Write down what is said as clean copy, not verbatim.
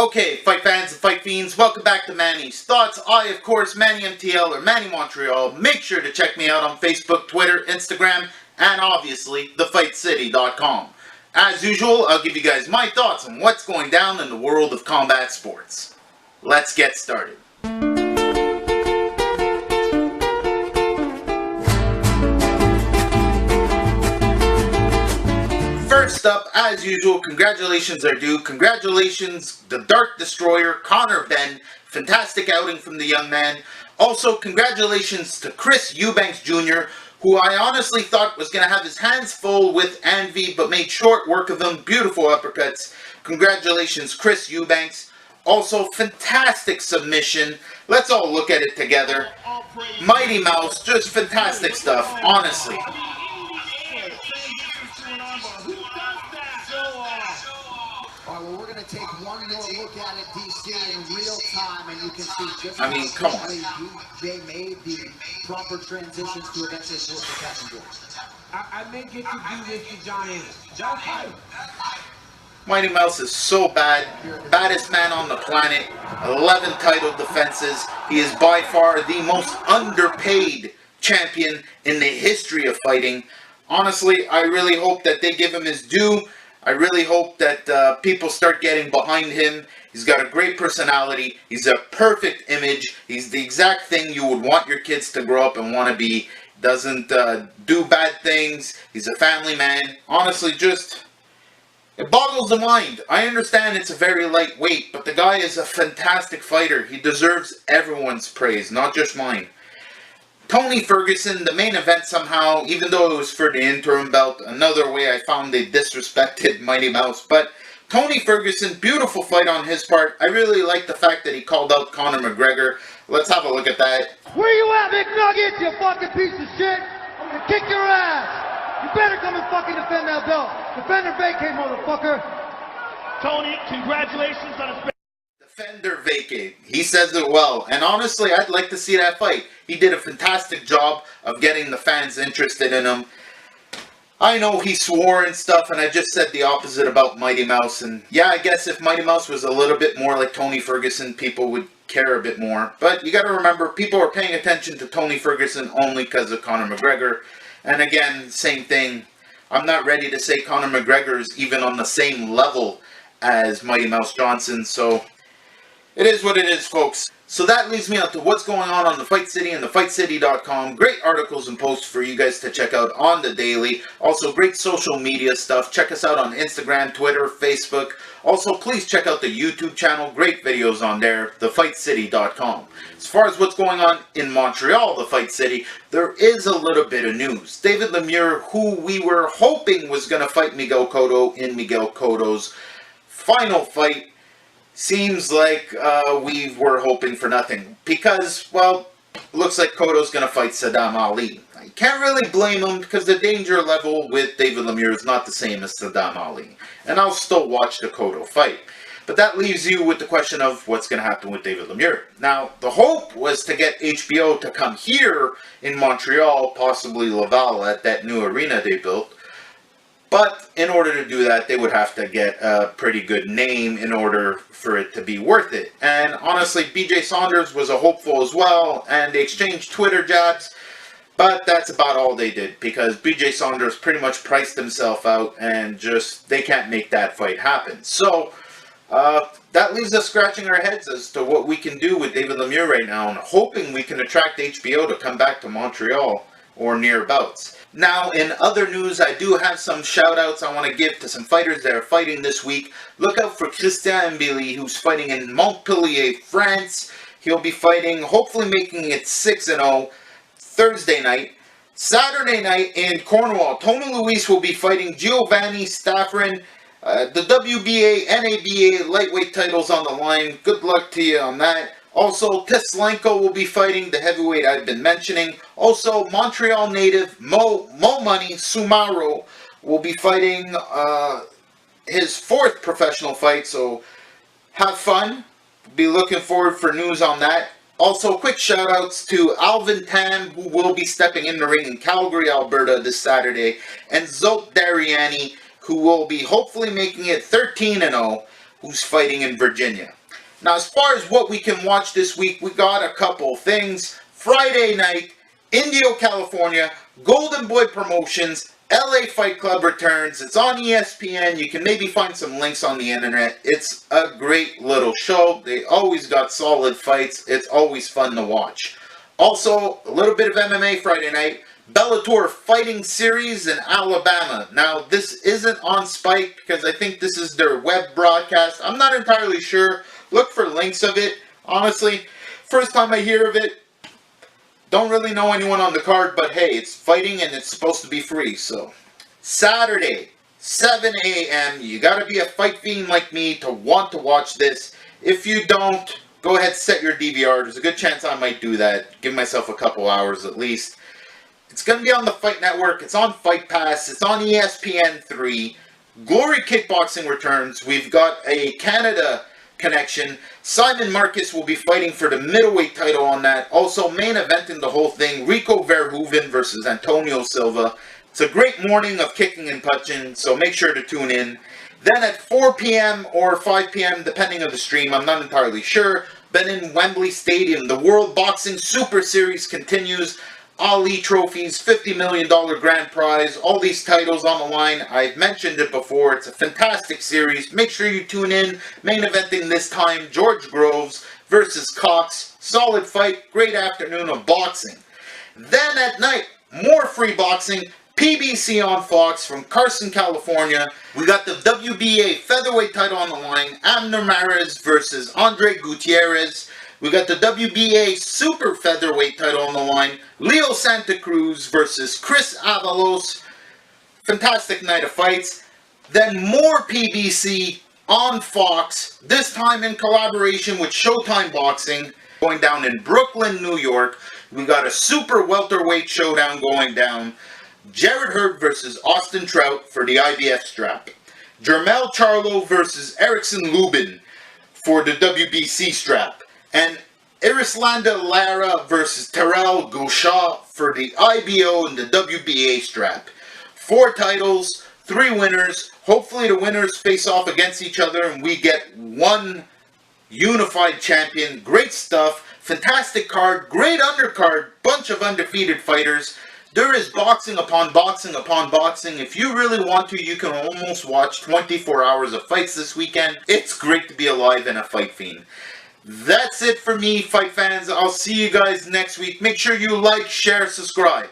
Okay, fight fans and fight fiends, welcome back to Manny's Thoughts. I, of course, Manny MTL or Manny Montreal. Make sure to check me out on Facebook, Twitter, Instagram, and obviously, thefightcity.com. As usual, I'll give you guys my thoughts on what's going down in the world of combat sports. Let's get started. First up, as usual, congratulations are due. Congratulations, the Dark Destroyer, Conor Benn. Fantastic outing from the young man. Also, congratulations to Chris Eubank Jr., who I honestly thought was going to have his hands full with Envy, but made short work of him. Beautiful uppercuts. Congratulations, Chris Eubanks. Also, fantastic submission. Let's all look at it together. Mighty Mouse, just fantastic stuff, honestly. Well, we're going to take one more look at it, DC, in real time, and you can see just come on. they made the proper transitions to eventually force the catch and go. I may get to do this to John Ennis. John Ennis. Mighty Mouse is so bad. Baddest man on the planet. 11 title defenses. He is by far the most underpaid champion in the history of fighting. Honestly, I really hope that they give him his due. I really hope that people start getting behind him. He's got a great personality. He's a perfect image. He's the exact thing you would want your kids to grow up and want to be. Doesn't do bad things. He's a family man. Honestly, just, it boggles the mind. I understand it's a very lightweight, but the guy is a fantastic fighter. He deserves everyone's praise, not just mine. Tony Ferguson, the main event somehow, even though it was for the interim belt, another way I found they disrespected Mighty Mouse. But Tony Ferguson, beautiful fight on his part. I really like the fact that he called out Conor McGregor. Let's have a look at that. Where you at, McNugget, you fucking piece of shit? I'm gonna kick your ass. You better come and fucking defend that belt. Defend or vacate, motherfucker. Tony, congratulations on his... Defender vacate. He says it well. And honestly, I'd like to see that fight. He did a fantastic job of getting the fans interested in him. I know he swore and stuff, and I just said the opposite about Mighty Mouse. And yeah, I guess if Mighty Mouse was a little bit more like Tony Ferguson, people would care a bit more. But you got to remember, people are paying attention to Tony Ferguson only because of Conor McGregor. And again, same thing. I'm not ready to say Conor McGregor is even on the same level as Mighty Mouse Johnson, so it is what it is, folks. So that leads me on to what's going on the Fight City and thefightcity.com. Great articles and posts for you guys to check out on the daily. Also, great social media stuff. Check us out on Instagram, Twitter, Facebook. Also, please check out the YouTube channel. Great videos on there, thefightcity.com. As far as what's going on in Montreal, the Fight City, there is a little bit of news. David Lemieux, who we were hoping was going to fight Miguel Cotto in Miguel Cotto's final fight, seems like we were hoping for nothing. Because, well, looks like Cotto's going to fight Sadam Ali. I can't really blame him because the danger level with David Lemieux is not the same as Sadam Ali. And I'll still watch the Cotto fight. But that leaves you with the question of what's going to happen with David Lemieux. Now, the hope was to get HBO to come here in Montreal, possibly Laval, at that new arena they built. But in order to do that, they would have to get a pretty good name in order for it to be worth it. And honestly, BJ Saunders was a hopeful as well, and they exchanged Twitter jabs. But that's about all they did, because BJ Saunders pretty much priced himself out, and just, they can't make that fight happen. So, that leaves us scratching our heads as to what we can do with David Lemieux right now, and hoping we can attract HBO to come back to Montreal or nearabouts. Now, in other news, I do have some shout-outs I want to give to some fighters that are fighting this week. Look out for Christian Mbili, who's fighting in Montpellier, France. He'll be fighting, hopefully making it 6-0, Thursday night. Saturday night in Cornwall, Tony Luis will be fighting Giovanni Staffrin. The WBA, NABA lightweight titles on the line. Good luck to you on that. Also, Teslenko will be fighting the heavyweight I've been mentioning. Also, Montreal native Mo Money Soumaoro will be fighting his 4th professional fight. So, have fun. Be looking forward for news on that. Also, quick shout-outs to Alvin Tam, who will be stepping in the ring in Calgary, Alberta this Saturday. And Zolt Dariani, who will be hopefully making it 13-0. who's fighting in Virginia. Now, as far as what we can watch this week, we got a couple things. Friday night, Indio, California, Golden Boy Promotions, LA Fight Club returns. It's on ESPN. You can maybe find some links on the internet. It's a great little show. They always got solid fights. It's always fun to watch. Also, a little bit of MMA Friday night. Bellator Fighting Series in Alabama. Now, this isn't on Spike because I think this is their web broadcast. I'm not entirely sure. Look for links of it. Honestly, first time I hear of it. Don't really know anyone on the card, but hey, it's fighting and it's supposed to be free, so. Saturday, 7 a.m. You gotta be a fight fiend like me to want to watch this. If you don't, go ahead, set your DVR. There's a good chance I might do that. Give myself a couple hours at least. It's going to be on the Fight Network. It's on Fight Pass. It's on ESPN 3. Glory Kickboxing returns. We've got a Canada connection. Simon Marcus will be fighting for the middleweight title on that. Also, main eventing the whole thing, Rico Verhoeven versus Antonio Silva. It's a great morning of kicking and punching, so make sure to tune in. Then at 4 p.m. or 5 p.m., depending on the stream, I'm not entirely sure, but in Wembley Stadium, the World Boxing Super Series continues. Ali trophies, $50 million grand prize, all these titles on the line. I've mentioned it before. It's a fantastic series. Make sure you tune in. Main eventing this time, George Groves versus Cox. Solid fight. Great afternoon of boxing. Then at night, more free boxing. PBC on Fox from Carson, California. We got the WBA featherweight title on the line. Abner Mares versus Andre Gutierrez. We got the WBA super featherweight title on the line. Leo Santa Cruz versus Chris Avalos. Fantastic night of fights. Then more PBC on Fox. This time in collaboration with Showtime Boxing. Going down in Brooklyn, New York. We got a super welterweight showdown going down. Jared Herb versus Austin Trout for the IBF strap. Jermel Charlo versus Erickson Lubin for the WBC strap. And Irislanda Lara versus Terrell Gauchat for the IBO and the WBA strap. 4 titles, 3 winners. Hopefully the winners face off against each other and we get one unified champion. Great stuff. Fantastic card. Great undercard. Bunch of undefeated fighters. There is boxing upon boxing upon boxing. If you really want to, you can almost watch 24 hours of fights this weekend. It's great to be alive and a fight fiend. That's it for me, fight fans. I'll see you guys next week. Make sure you like, share, subscribe.